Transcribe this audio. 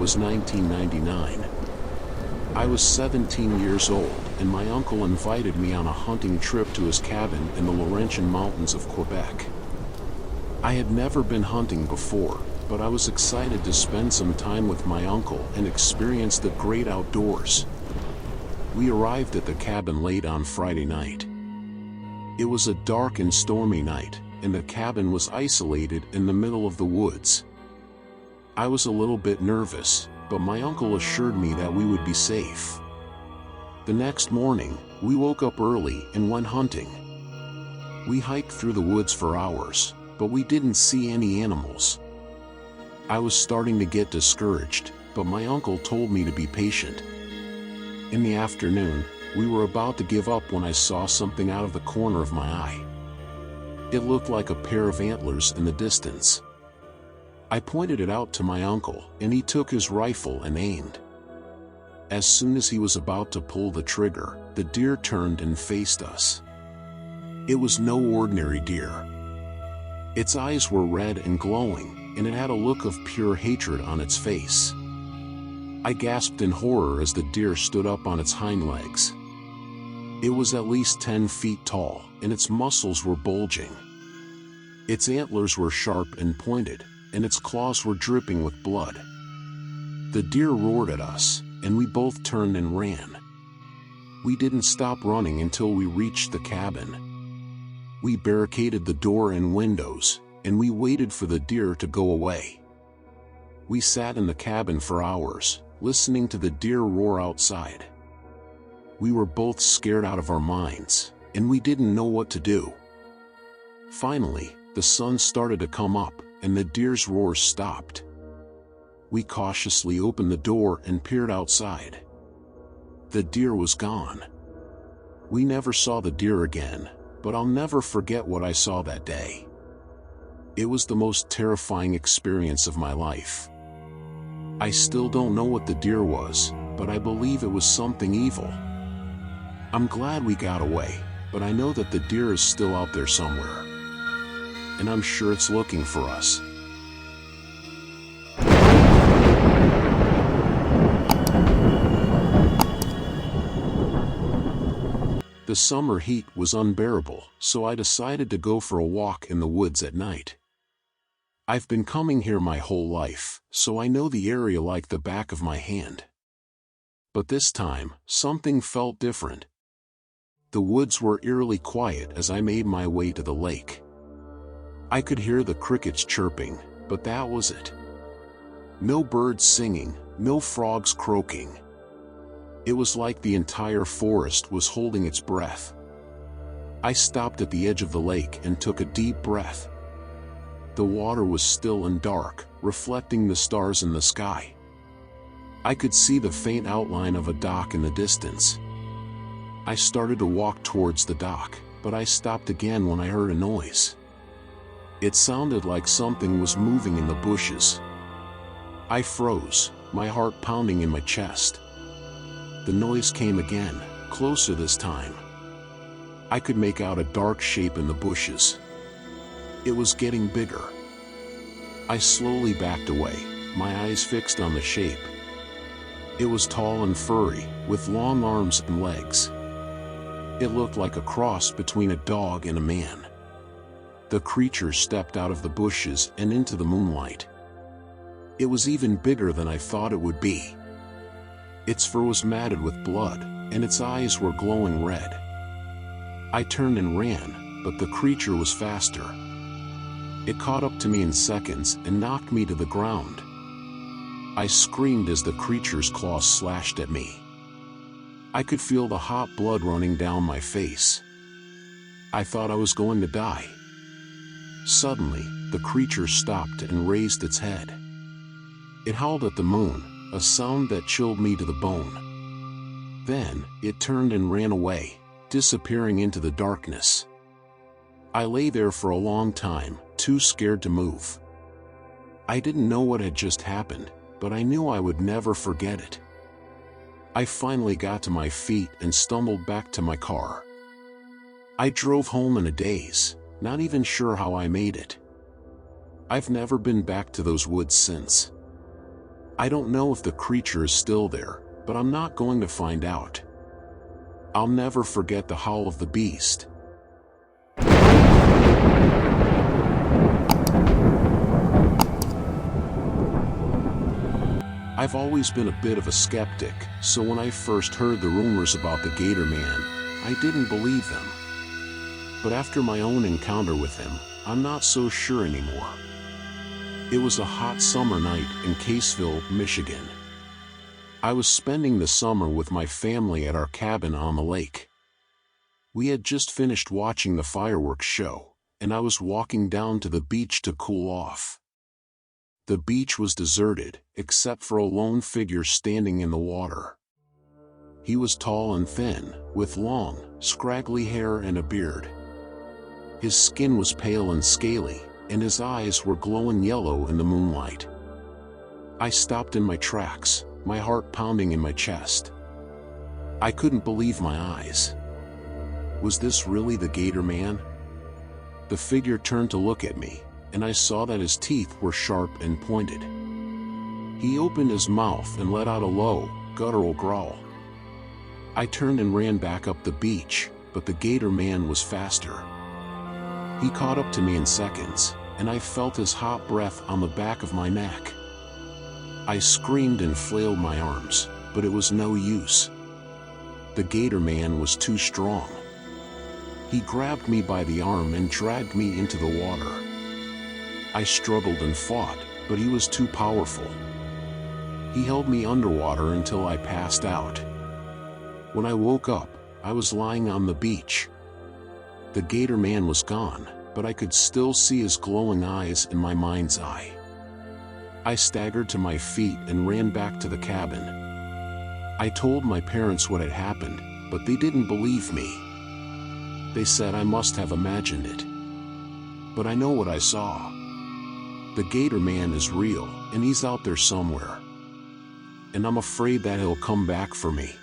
was 1999. I was 17 years old, and my uncle invited me on a hunting trip to his cabin in the Laurentian Mountains of Quebec. I had never been hunting before, but I was excited to spend some time with my uncle and experience the great outdoors. We arrived at the cabin late on Friday night. It was a dark and stormy night, and the cabin was isolated in the middle of the woods. I was a little bit nervous, but my uncle assured me that we would be safe. The next morning, we woke up early and went hunting. We hiked through the woods for hours, but we didn't see any animals. I was starting to get discouraged, but my uncle told me to be patient. In the afternoon, we were about to give up when I saw something out of the corner of my eye. It looked like a pair of antlers in the distance. I pointed it out to my uncle, and he took his rifle and aimed. As soon as he was about to pull the trigger, the deer turned and faced us. It was no ordinary deer. Its eyes were red and glowing, and it had a look of pure hatred on its face. I gasped in horror as the deer stood up on its hind legs. It was at least 10 feet tall, and its muscles were bulging. Its antlers were sharp and pointed, and its claws were dripping with blood. The deer roared at us, and we both turned and ran. We didn't stop running until we reached the cabin. We barricaded the door and windows, and we waited for the deer to go away. We sat in the cabin for hours, listening to the deer roar outside. We were both scared out of our minds, and we didn't know what to do. Finally, the sun started to come up, and the deer's roars stopped. We cautiously opened the door and peered outside. The deer was gone. We never saw the deer again, but I'll never forget what I saw that day. It was the most terrifying experience of my life. I still don't know what the deer was, but I believe it was something evil. I'm glad we got away, but I know that the deer is still out there somewhere. And I'm sure it's looking for us. The summer heat was unbearable, so I decided to go for a walk in the woods at night. I've been coming here my whole life, so I know the area like the back of my hand. But this time, something felt different. The woods were eerily quiet as I made my way to the lake. I could hear the crickets chirping, but that was it. No birds singing, no frogs croaking. It was like the entire forest was holding its breath. I stopped at the edge of the lake and took a deep breath. The water was still and dark, reflecting the stars in the sky. I could see the faint outline of a dock in the distance. I started to walk towards the dock, but I stopped again when I heard a noise. It sounded like something was moving in the bushes. I froze, my heart pounding in my chest. The noise came again, closer this time. I could make out a dark shape in the bushes. It was getting bigger. I slowly backed away, my eyes fixed on the shape. It was tall and furry, with long arms and legs. It looked like a cross between a dog and a man. The creature stepped out of the bushes and into the moonlight. It was even bigger than I thought it would be. Its fur was matted with blood, and its eyes were glowing red. I turned and ran, but the creature was faster. It caught up to me in seconds and knocked me to the ground. I screamed as the creature's claws slashed at me. I could feel the hot blood running down my face. I thought I was going to die. Suddenly, the creature stopped and raised its head. It howled at the moon, a sound that chilled me to the bone. Then, it turned and ran away, disappearing into the darkness. I lay there for a long time, too scared to move. I didn't know what had just happened, but I knew I would never forget it. I finally got to my feet and stumbled back to my car. I drove home in a daze, not even sure how I made it. I've never been back to those woods since. I don't know if the creature is still there, but I'm not going to find out. I'll never forget the howl of the beast. I've always been a bit of a skeptic, so when I first heard the rumors about the Gator Man, I didn't believe them. But after my own encounter with him, I'm not so sure anymore. It was a hot summer night in Caseville, Michigan. I was spending the summer with my family at our cabin on the lake. We had just finished watching the fireworks show, and I was walking down to the beach to cool off. The beach was deserted, except for a lone figure standing in the water. He was tall and thin, with long, scraggly hair and a beard. His skin was pale and scaly, and his eyes were glowing yellow in the moonlight. I stopped in my tracks, my heart pounding in my chest. I couldn't believe my eyes. Was this really the Gator Man? The figure turned to look at me, and I saw that his teeth were sharp and pointed. He opened his mouth and let out a low, guttural growl. I turned and ran back up the beach, but the Gator Man was faster. He caught up to me in seconds, and I felt his hot breath on the back of my neck. I screamed and flailed my arms, but it was no use. The Gator Man was too strong. He grabbed me by the arm and dragged me into the water. I struggled and fought, but he was too powerful. He held me underwater until I passed out. When I woke up, I was lying on the beach. The Gator Man was gone, but I could still see his glowing eyes in my mind's eye. I staggered to my feet and ran back to the cabin. I told my parents what had happened, but they didn't believe me. They said I must have imagined it. But I know what I saw. The Gator Man is real, and he's out there somewhere. And I'm afraid that he'll come back for me.